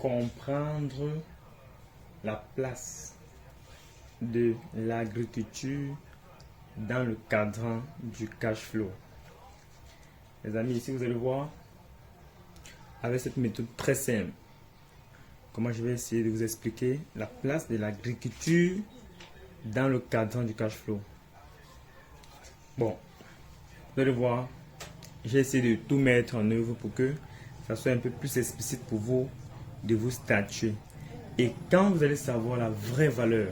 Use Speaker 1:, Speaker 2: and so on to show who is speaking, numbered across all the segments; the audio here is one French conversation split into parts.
Speaker 1: comprendre la place de l'agriculture dans le cadran du cash flow. Les amis, ici vous allez voir, avec cette méthode très simple, comment je vais essayer de vous expliquer la place de l'agriculture dans le cadran du cash flow. Bon, vous allez voir, j'ai essayé de tout mettre en œuvre pour que ça soit un peu plus explicite pour vous de vous statuer. Et quand vous allez savoir la vraie valeur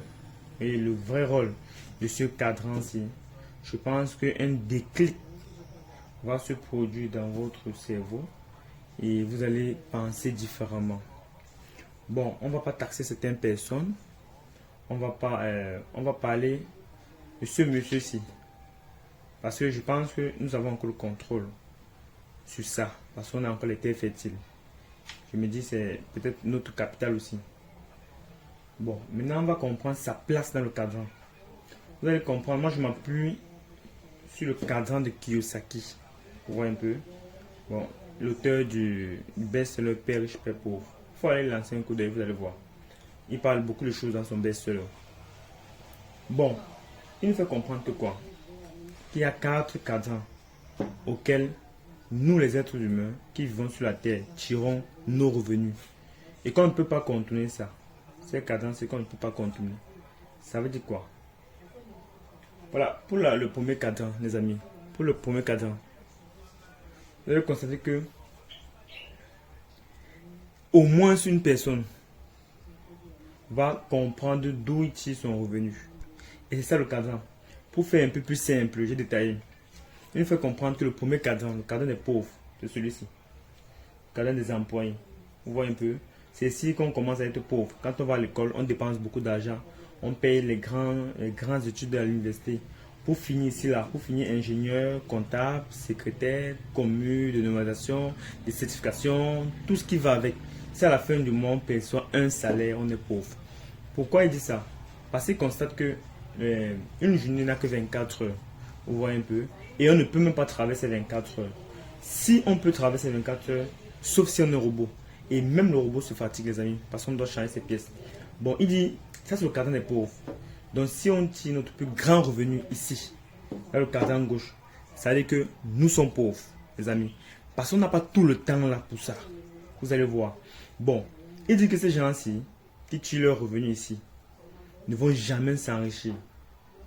Speaker 1: et le vrai rôle de ce cadran-ci, je pense qu'un déclic va se produire dans votre cerveau et vous allez penser différemment. Bon, on ne va pas taxer certaines personnes. On va parler de ce monsieur-ci. Parce que je pense que nous avons encore le contrôle sur ça. Parce qu'on a encore les terres fertiles. Je me dis c'est peut-être notre capital aussi. Bon, maintenant on va comprendre sa place dans le cadran. Vous allez comprendre, moi je m'appuie sur le cadran de Kiyosaki. Vous voyez un peu. Bon, l'auteur du best-seller Père riche, Père pauvre. Il faut aller lancer un coup d'œil, vous allez voir. Il parle beaucoup de choses dans son best-seller. Bon, il nous fait comprendre que quoi? Qu'il y a 4 cadrans auxquels nous les êtres humains qui vivons sur la terre tirons nos revenus. Et qu'on ne peut pas contourner ça. Ces cadrans, c'est qu'on ne peut pas contourner. Ça veut dire quoi? Voilà, pour le premier cadran, les amis. Pour le premier cadran, vous allez constater que au moins une personne va comprendre d'où il tire son revenu. Et c'est ça le cadran. Pour faire un peu plus simple, j'ai détaillé. Il faut comprendre que le premier cadran, le cadran des pauvres, c'est celui-ci. Le cadran des employés. Vous voyez un peu? C'est ici qu'on commence à être pauvre. Quand on va à l'école, on dépense beaucoup d'argent. On paye les grandes études à l'université. Pour finir ici, là, pour finir ingénieur, comptable, secrétaire, commu, de nomination, de certification, tout ce qui va avec. Si à la fin du mois, on perçoit un salaire, on est pauvre. Pourquoi il dit ça? Parce qu'il constate que une journée n'a que 24 heures. Vous voyez un peu? Et on ne peut même pas traverser 24 heures. Si on peut traverser 24 heures, sauf si on est robot. Et même le robot se fatigue, les amis, parce qu'on doit changer ses pièces. Bon, il dit, ça c'est le cadran des pauvres. Donc si on tire notre plus grand revenu ici, dans le cadran gauche, ça veut dire que nous sommes pauvres, les amis. Parce qu'on n'a pas tout le temps là pour ça. Vous allez voir. Bon, il dit que ces gens-ci, qui tirent leur revenu ici, ne vont jamais s'enrichir.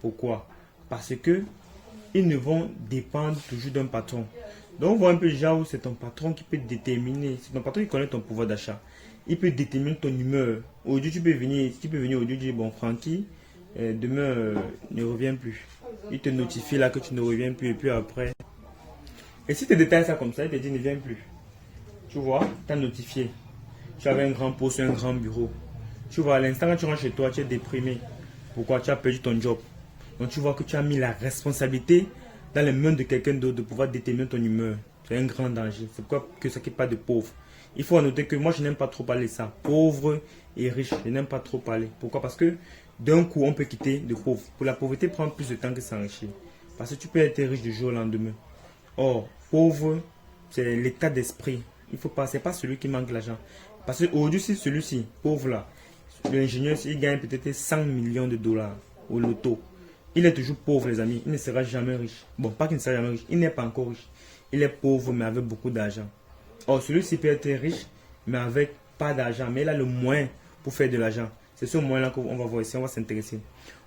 Speaker 1: Pourquoi? Parce que ils ne vont dépendre toujours d'un patron. Donc on voit un peu déjà où c'est ton patron qui peut déterminer, c'est ton patron qui connaît ton pouvoir d'achat. Il peut déterminer ton humeur. Aujourd'hui tu peux venir aujourd'hui dire bon Francky, demain ne reviens plus. Il te notifie là que tu ne reviens plus et puis après. Et si tu détailles ça comme ça, il te dit ne viens plus. Tu vois, tu as notifié. Tu avais un grand poste, un grand bureau. Tu vois, à l'instant quand tu rentres chez toi, tu es déprimé. Pourquoi? Tu as perdu ton job. Donc tu vois que tu as mis la responsabilité dans les mains de quelqu'un d'autre de pouvoir déterminer ton humeur. C'est un grand danger. C'est pourquoi que ça qui n'est pas de pauvre. Il faut noter que moi je n'aime pas trop parler de ça. Pauvre et riche, je n'aime pas trop parler. Pourquoi? Parce que d'un coup on peut quitter de pauvre. Pour la pauvreté prend plus de temps que s'enrichir. Parce que tu peux être riche du jour au lendemain. Or, pauvre, c'est l'état d'esprit. Il faut pas, c'est pas celui qui manque l'argent. Parce que aujourd'hui, si celui-ci, pauvre là, l'ingénieur, il gagne peut-être 100 millions de dollars au loto. Il est toujours pauvre, les amis. Il ne sera jamais riche. Bon, pas qu'il ne sera jamais riche. Il n'est pas encore riche. Il est pauvre, mais avec beaucoup d'argent. Or, celui-ci peut être riche, mais avec pas d'argent. Mais il a le moyen pour faire de l'argent. C'est ce moyen-là qu'on va voir ici. On va s'intéresser.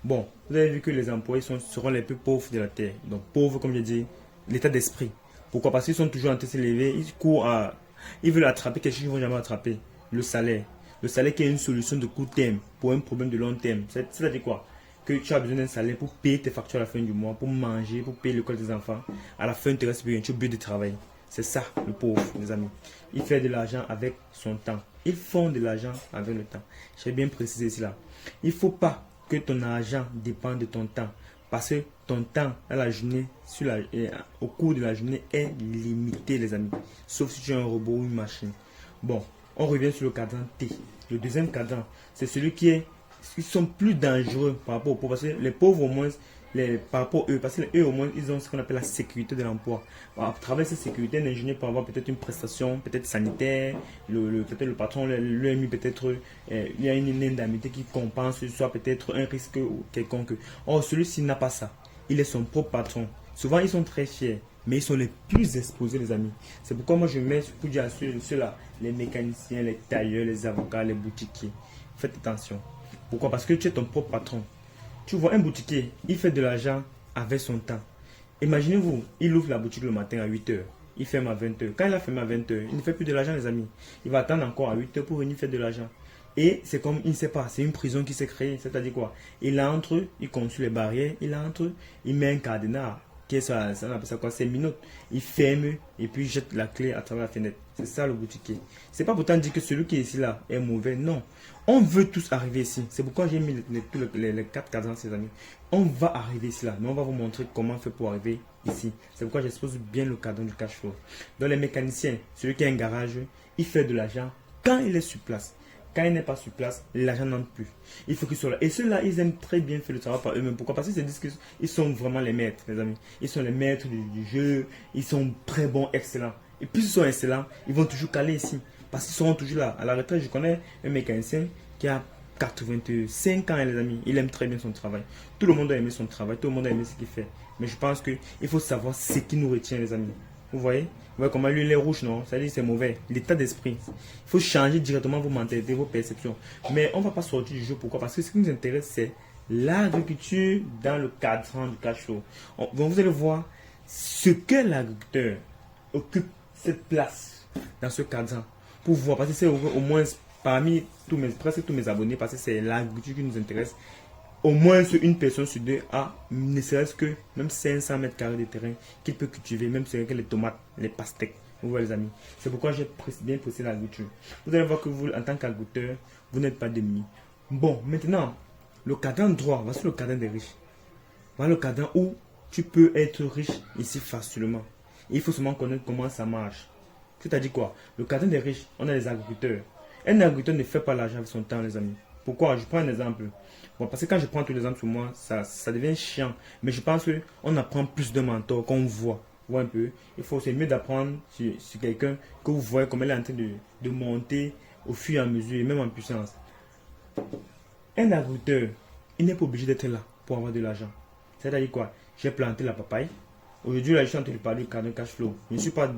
Speaker 1: Bon, vous avez vu que les employés seront les plus pauvres de la terre. Donc, pauvres, comme je dis, l'état d'esprit. Pourquoi? Parce qu'ils sont toujours en train de s'élever. Ils courent à... Ils veulent attraper quelque chose qu'ils ne vont jamais attraper. Le salaire. Le salaire qui est une solution de court terme pour un problème de long terme. C'est-à-dire quoi? Que tu as besoin d'un salaire pour payer tes factures à la fin du mois, pour manger, pour payer l'école des enfants. À la fin, il te reste plus rien. Tu as besoin de travailler. C'est ça, le pauvre, les amis. Il fait de l'argent avec son temps. Ils font de l'argent avec le temps. J'ai bien précisé cela. Il ne faut pas que ton argent dépende de ton temps. Parce que ton temps à la journée, au cours de la journée, est limité, les amis. Sauf si tu es un robot ou une machine. Bon, on revient sur le cadran T. Le deuxième cadran, c'est celui qui sont plus dangereux par rapport aux pauvres. Parce que les pauvres, au moins, par rapport à eux, parce qu'eux au moins ils ont ce qu'on appelle la sécurité de l'emploi. À travers cette sécurité, un ingénieur peut avoir peut-être une prestation, peut-être sanitaire, peut-être le patron lui a mis peut-être, il y a une indemnité qui compense, soit peut-être un risque ou quelconque. Or, celui-ci n'a pas ça. Il est son propre patron. Souvent, ils sont très fiers, mais ils sont les plus exposés, les amis. C'est pourquoi moi je mets pour dire à ceux-là, les mécaniciens, les tailleurs, les avocats, les boutiquiers. Faites attention. Pourquoi? Parce que tu es ton propre patron. Tu vois, un boutiquier, il fait de l'argent avec son temps. Imaginez-vous, il ouvre la boutique le matin à 8 heures. Il ferme à 20 heures. Quand il a fermé à 20 heures, il ne fait plus de l'argent, les amis. Il va attendre encore à 8 heures pour venir faire de l'argent. Et c'est comme, il ne sait pas, c'est une prison qui s'est créée. C'est-à-dire quoi? Il entre, il construit les barrières, il entre, il met un cadenas. Qu'est-ce que ça, on appelle ça quoi? C'est minutes. Il ferme et puis il jette la clé à travers la fenêtre. C'est ça le boutiquier. C'est pas pourtant dire que celui qui est ici là est mauvais. Non. On veut tous arriver ici. C'est pourquoi j'ai mis les 4 cadrans, ces amis. On va arriver ici là. Mais on va vous montrer comment faire pour arriver ici. C'est pourquoi j'expose bien le cadran du cash flow. Dans les mécaniciens, celui qui a un garage, il fait de l'argent quand il est sur place. Quand il n'est pas sur place, l'argent n'entre plus. Il faut qu'ils soient là. Et ceux-là, ils aiment très bien faire le travail par eux-mêmes. Pourquoi? Parce qu'ils se disent qu'ils sont vraiment les maîtres, les amis. Ils sont les maîtres du jeu. Ils sont très bons, excellents. Et plus ils sont excellents, ils vont toujours caler ici. Parce qu'ils seront toujours là. À la retraite, je connais un mécanicien qui a 85 ans, les amis. Il aime très bien son travail. Tout le monde a aimé son travail. Tout le monde a aimé ce qu'il fait. Mais je pense qu'il faut savoir ce qui nous retient, les amis. Vous voyez? Vous voyez comment lui, il est rouge, non? Ça dit c'est mauvais. L'état d'esprit. Il faut changer directement vos mentalités, vos perceptions. Mais on ne va pas sortir du jeu. Pourquoi? Parce que ce qui nous intéresse, c'est l'agriculture dans le cadran du cash flow. Vous allez voir ce que l'agriculteur occupe cette place dans ce cadran. Pour voir, parce que c'est au moins parmi presque tous mes abonnés, parce que c'est l'agriculture qui nous intéresse. Au moins une personne sur deux a ne serait-ce que même 500 mètres carrés de terrain qu'il peut cultiver, même si c'est que les tomates, les pastèques. Vous voyez les amis. C'est pourquoi j'ai bien précisé l'agriculture. Vous allez voir que vous, en tant qu'agriculteur, vous n'êtes pas demi. Bon, maintenant, le cadran droit, voici le cadran des riches. Voilà le cadran où tu peux être riche ici facilement. Et il faut seulement connaître comment ça marche. C'est-à-dire quoi? Le cadran des riches, on a les agriculteurs. Un agriculteur ne fait pas l'argent avec son temps, les amis. Pourquoi? Je prends un exemple. Bon, parce que quand je prends tous les exemples sur moi, ça devient chiant. Mais je pense qu'on apprend plus de mentor qu'on voit. Voit un peu. C'est mieux d'apprendre sur quelqu'un que vous voyez comme elle est en train de monter au fur et à mesure, et même en puissance. Un agriculteur, il n'est pas obligé d'être là pour avoir de l'argent. C'est-à-dire quoi? J'ai planté la papaye. Aujourd'hui, là, je suis en train de parler du cadre cash flow. Je ne suis pas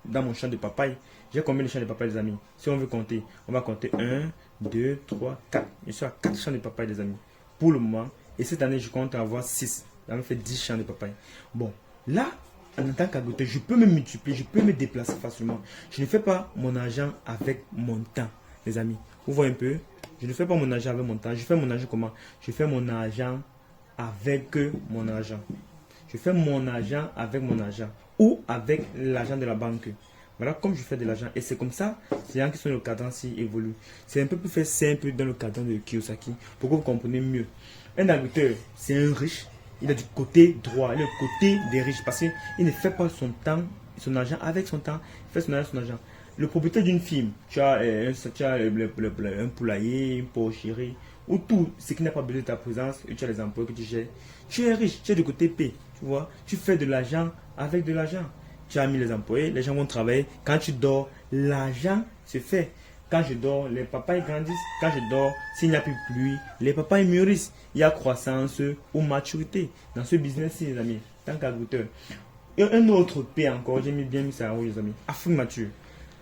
Speaker 1: dans mon champ de papaye. J'ai combien de champs de papaye, les amis? Si on veut compter, on va compter 1, 2, 3, 4. Je suis à 4 champs de papaye, les amis. Pour le moment. Et cette année, je compte avoir 6. Ça me fait 10 champs de papaye. Bon, là, en tant qu'agriculteur, je peux me multiplier, je peux me déplacer facilement. Je ne fais pas mon argent avec mon temps, les amis. Vous voyez un peu? Je ne fais pas mon argent avec mon temps. Je fais mon argent comment? Je fais mon argent avec mon argent. Je fais mon argent avec mon argent. Ou avec l'argent de la banque. Voilà comme je fais de l'argent. Et c'est comme ça, les gens qui sont dans le cadran s'y évoluent. C'est un peu plus fait simple dans le cadran de Kiyosaki. Pour que vous compreniez mieux. Un agriculteur, c'est un riche. Il a du côté droit. Il est du côté des riches. Parce qu'il ne fait pas son temps, son argent avec son temps. Il fait son argent. Le propriétaire d'une firme, tu as un poulailler, une porcherie, ou tout ce qui n'a pas besoin de ta présence, et tu as les emplois que tu gères. Tu es riche, tu es du côté P. Tu vois, tu fais de l'argent avec de l'argent. Tu as mis les employés, les gens vont travailler. Quand tu dors, l'argent se fait. Quand je dors, les papayes grandissent. Quand je dors, s'il n'y a plus de pluie, les papayes mûrissent. Il y a croissance ou maturité dans ce business-ci, les amis, tant qu'agriculteur. Et un autre P encore, j'ai bien mis ça en haut, les amis. Afrique mature.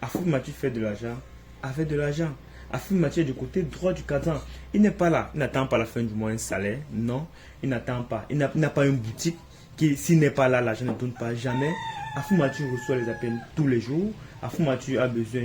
Speaker 1: Afrique mature fait de l'argent avec de l'argent. Afrique mature est du côté droit du cadran. Il n'est pas là. Il n'attend pas la fin du mois un salaire. Non, il n'attend pas. Il n'a pas une boutique qui, s'il n'est pas là, l'argent ne tourne pas jamais. Afrique mature reçoit les appels tous les jours. Afrique mature a besoin,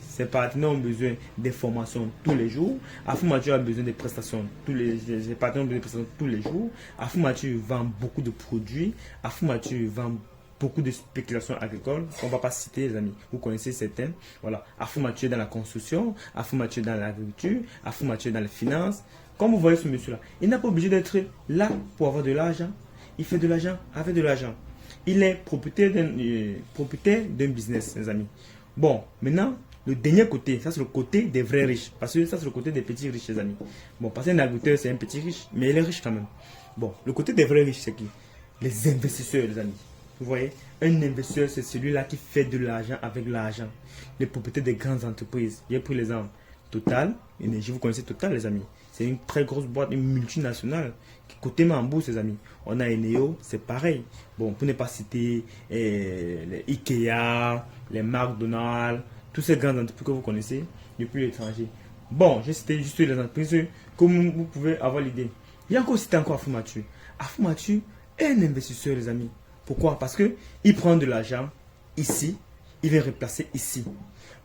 Speaker 1: ses partenaires ont besoin des formations tous les jours. Afrique mature a besoin des prestations. Ses partenaires ont besoin des prestations tous les jours. Afrique mature vend beaucoup de produits. Afrique mature vend beaucoup de spéculations agricoles qu'on ne va pas citer, les amis. Vous connaissez certains. Voilà. Afrique mature dans la construction, Afrique mature dans l'agriculture, Afrique mature dans les finances. Comme vous voyez ce monsieur-là, il n'a pas obligé d'être là pour avoir de l'argent. Il fait de l'argent avec de l'argent. Il est propriétaire d'un business, les amis. Bon, maintenant, le dernier côté, ça c'est le côté des vrais riches. Parce que ça c'est le côté des petits riches, les amis. Bon, parce qu'un agriculteur c'est un petit riche, mais il est riche quand même. Bon, le côté des vrais riches, c'est qui? Les investisseurs, les amis. Vous voyez, un investisseur, c'est celui-là qui fait de l'argent avec l'argent. Les propriétaires des grandes entreprises. J'ai pris l'exemple. Total, Énergie, vous connaissez Total, les amis. C'est une très grosse boîte, une multinationale qui cotait en bourse, les amis. On a Eneo, c'est pareil. Bon, pour ne pas citer les Ikea, les McDonald's, toutes ces grandes entreprises que vous connaissez depuis l'étranger. Bon, j'ai cité juste les entreprises comme vous pouvez avoir l'idée. Il y a encore cité encore Afumatsu. Afumatsu est un investisseur, les amis. Pourquoi? Parce que il prend de l'argent ici, il vient replacer ici.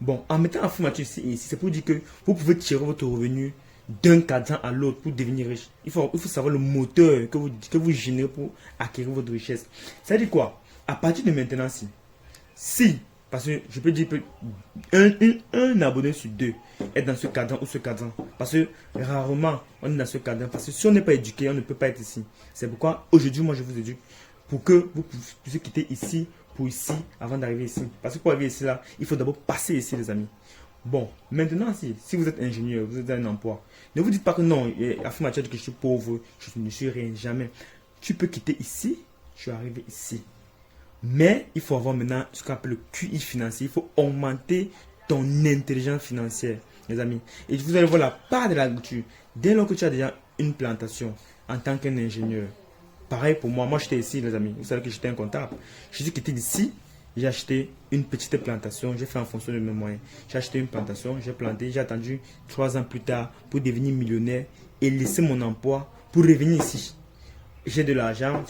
Speaker 1: Bon, en mettant Afumatsu ici, c'est pour dire que vous pouvez tirer votre revenu d'un cadran à l'autre pour devenir riche. Il faut savoir le moteur que vous générez pour acquérir votre richesse. Ça veut dire quoi? À partir de maintenant, si parce que je peux dire que un abonné sur deux est dans ce cadran ou ce cadran. Parce que rarement on est dans ce cadran. Parce que si on n'est pas éduqué, on ne peut pas être ici. C'est pourquoi aujourd'hui, moi je vous éduque pour que vous puissiez quitter ici pour ici avant d'arriver ici. Parce que pour arriver ici, là, il faut d'abord passer ici, les amis. Bon, maintenant, si vous êtes ingénieur, vous êtes dans un emploi, ne vous dites pas que non, affirmatif que je suis pauvre, je ne suis rien, jamais. Tu peux quitter ici, je suis arrivé ici. Mais il faut avoir maintenant ce qu'on appelle le QI financier. Il faut augmenter ton intelligence financière, les amis. Et vous allez voir la part de l'agriculture. Dès lors que tu as déjà une plantation en tant qu'un ingénieur, pareil pour moi. Moi, j'étais ici, les amis. Vous savez que j'étais un comptable. Je suis quitté d'ici. J'ai acheté une petite plantation. J'ai fait en fonction de mes moyens. J'ai acheté une plantation. J'ai planté. J'ai attendu 3 ans plus tard pour devenir millionnaire et laisser mon emploi pour revenir ici. J'ai de l'argent.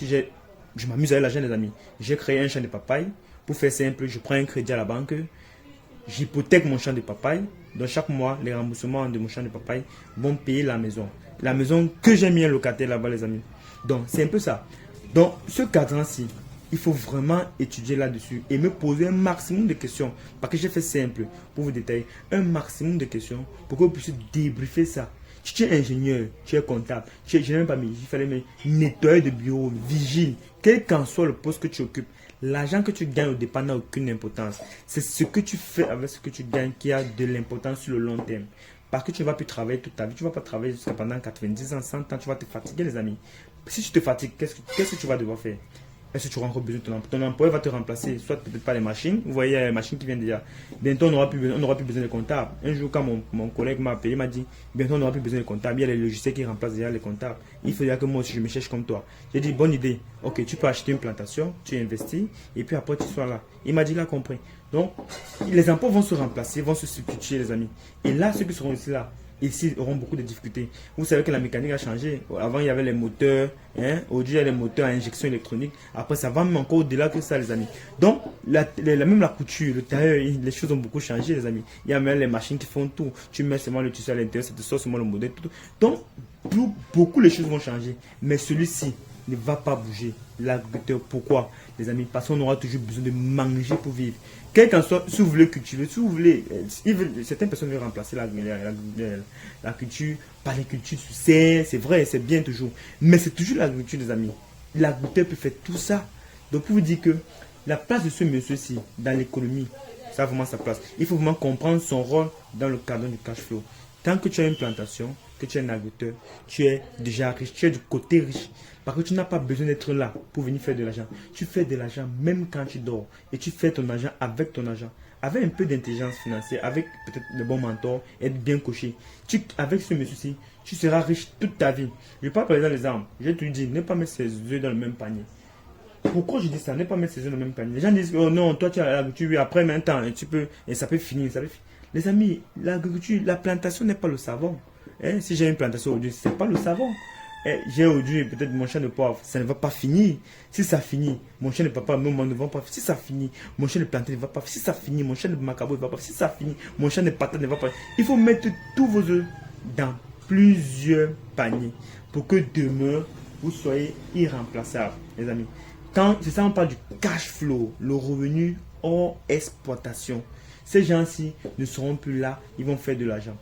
Speaker 1: Je m'amuse avec l'argent, les amis. J'ai créé un champ de papaye. Pour faire simple, je prends un crédit à la banque. J'hypothèque mon champ de papaye. Donc chaque mois, les remboursements de mon champ de papaye vont payer la maison. La maison que j'ai mis un locataire là-bas, les amis. Donc c'est un peu ça. Donc ce cadran-ci, il faut vraiment étudier là-dessus et me poser un maximum de questions. Parce que j'ai fait simple pour vous détailler. Un maximum de questions pour que vous puissiez débriefer ça. Si tu es ingénieur, tu es comptable, je n'ai même pas mis, il fallait mettre nettoyer de bureau, vigile, quel qu'en soit le poste que tu occupes. L'argent que tu gagnes au départ n'a aucune importance. C'est ce que tu fais avec ce que tu gagnes qui a de l'importance sur le long terme. Parce que tu ne vas plus travailler toute ta vie. Tu ne vas pas travailler jusqu'à pendant 90 ans, 100 ans. Tu vas te fatiguer, les amis. Si tu te fatigues, qu'est-ce que tu vas devoir faire? Est-ce que tu auras encore besoin de ton emploi? Ton employeur va te remplacer, soit peut-être pas les machines. Vous voyez, les machines qui viennent déjà. Bientôt, on n'aura plus besoin de comptables. Un jour, quand mon collègue m'a appelé, il m'a dit, bientôt, on n'aura plus besoin de comptables. Il y a les logiciels qui remplacent déjà les comptables. Il faudra que moi aussi, je me cherche comme toi. J'ai dit, bonne idée. Ok, tu peux acheter une plantation, tu investis, et puis après, tu sois là. Il m'a dit, il a compris. Donc, les emplois vont se remplacer, vont se substituer, les amis. Et là, ceux qui seront ici là, ici auront beaucoup de difficultés. Vous savez que la mécanique a changé. Avant, il y avait les moteurs. Aujourd'hui, il y a les moteurs à injection électronique. Après, ça va même encore au-delà que ça, les amis. Donc, même la couture, le tailleur, les choses ont beaucoup changé, les amis. Il y a même les machines qui font tout. Tu mets seulement le tissu à l'intérieur, c'est seulement le modèle. Tout. Donc, beaucoup les choses vont changer. Mais celui-ci ne va pas bouger. L'agriculteur, pourquoi, les amis? Parce qu'on aura toujours besoin de manger pour vivre. Quel qu'en soit, si vous voulez cultiver, si vous voulez, certaines personnes veulent remplacer la culture par les cultures sous serre, c'est vrai, c'est bien toujours. Mais c'est toujours l'agriculture, les amis. L'agriculteur peut faire tout ça. Donc, pour vous dire que la place de ce monsieur-ci dans l'économie, ça a vraiment sa place. Il faut vraiment comprendre son rôle dans le cadre du cash flow. Tant que tu as une plantation, que tu es un agriculteur, tu es déjà riche, tu es du côté riche. Parce que tu n'as pas besoin d'être là pour venir faire de l'argent. Tu fais de l'argent même quand tu dors. Et tu fais ton argent avec ton argent. Avec un peu d'intelligence financière, avec peut-être le bon mentor, être bien coché. Avec ce monsieur-ci, tu seras riche toute ta vie. Je parle par exemple des armes. Je te dis, ne pas mettre ses œufs dans le même panier. Pourquoi je dis ça? Ne pas mettre ses œufs dans le même panier. Les gens disent, oh non, toi tu as l'agriculture, après maintenant, et ça peut finir. Les amis, l'agriculture, la plantation n'est pas le savon. Si j'ai une plantation aujourd'hui, ce n'est pas le savon. J'ai aujourd'hui peut-être mon champ de poivre, ça ne va pas finir. Si ça finit, mon champ de papa, ne va pas. Si ça finit, mon champ de plantain ne va pas. Si ça finit, mon champ de macabo ne va pas. Si ça finit, mon champ de patate ne va pas. Il faut mettre tous vos œufs dans plusieurs paniers pour que demain, vous soyez irremplaçables, les amis. C'est ça, on parle du cash flow, le revenu hors exploitation. Ces gens-ci ne seront plus là, ils vont faire de l'argent.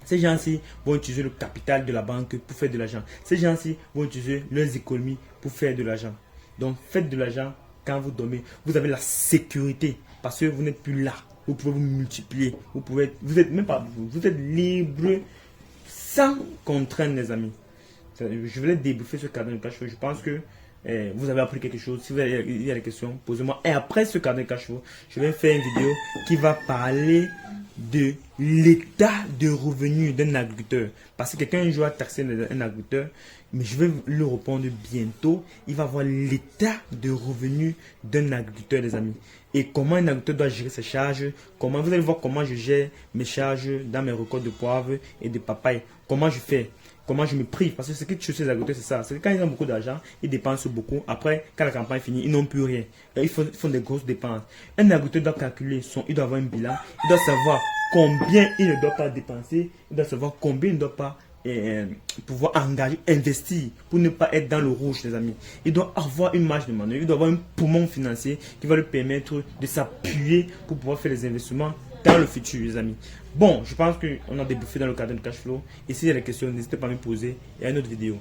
Speaker 1: Ces gens-ci vont utiliser le capital de la banque pour faire de l'argent. Ces gens-ci vont utiliser leurs économies pour faire de l'argent. Donc, faites de l'argent quand vous dormez. Vous avez la sécurité parce que vous n'êtes plus là. Vous pouvez vous multiplier. Vous êtes même pas vous êtes libre sans contrainte, les amis. Je voulais débriefer ce cadran de cash flow. Je pense que vous avez appris quelque chose. Si vous avez, il y a des questions, posez-moi. Et après ce cadran de cash flow, je vais faire une vidéo qui va parler de l'état de revenu d'un agriculteur. Parce que quelqu'un un jour a taxé un agriculteur, mais je vais lui répondre bientôt. Il va voir l'état de revenu d'un agriculteur, les amis. Et comment un agriculteur doit gérer ses charges. Comment, vous allez voir comment je gère mes charges dans mes récoltes de poivre et de papaye. Comment je fais. Comment je me prive. Parce que ce qui tue ces agriculteurs, c'est ça. C'est que quand ils ont beaucoup d'argent, ils dépensent beaucoup. Après, quand la campagne finit, ils n'ont plus rien. Ils font des grosses dépenses. Un agriculteur doit calculer il doit avoir un bilan. Il doit savoir combien il ne doit pas dépenser. Il doit savoir combien il ne doit pas pouvoir engager, investir pour ne pas être dans le rouge, les amis. Il doit avoir une marge de manœuvre. Il doit avoir un poumon financier qui va lui permettre de s'appuyer pour pouvoir faire des investissements dans le futur, les amis. Bon, je pense qu'on a débriefé dans le cadre de cash flow. Et s'il y a des questions, n'hésitez pas à me poser et à une autre vidéo.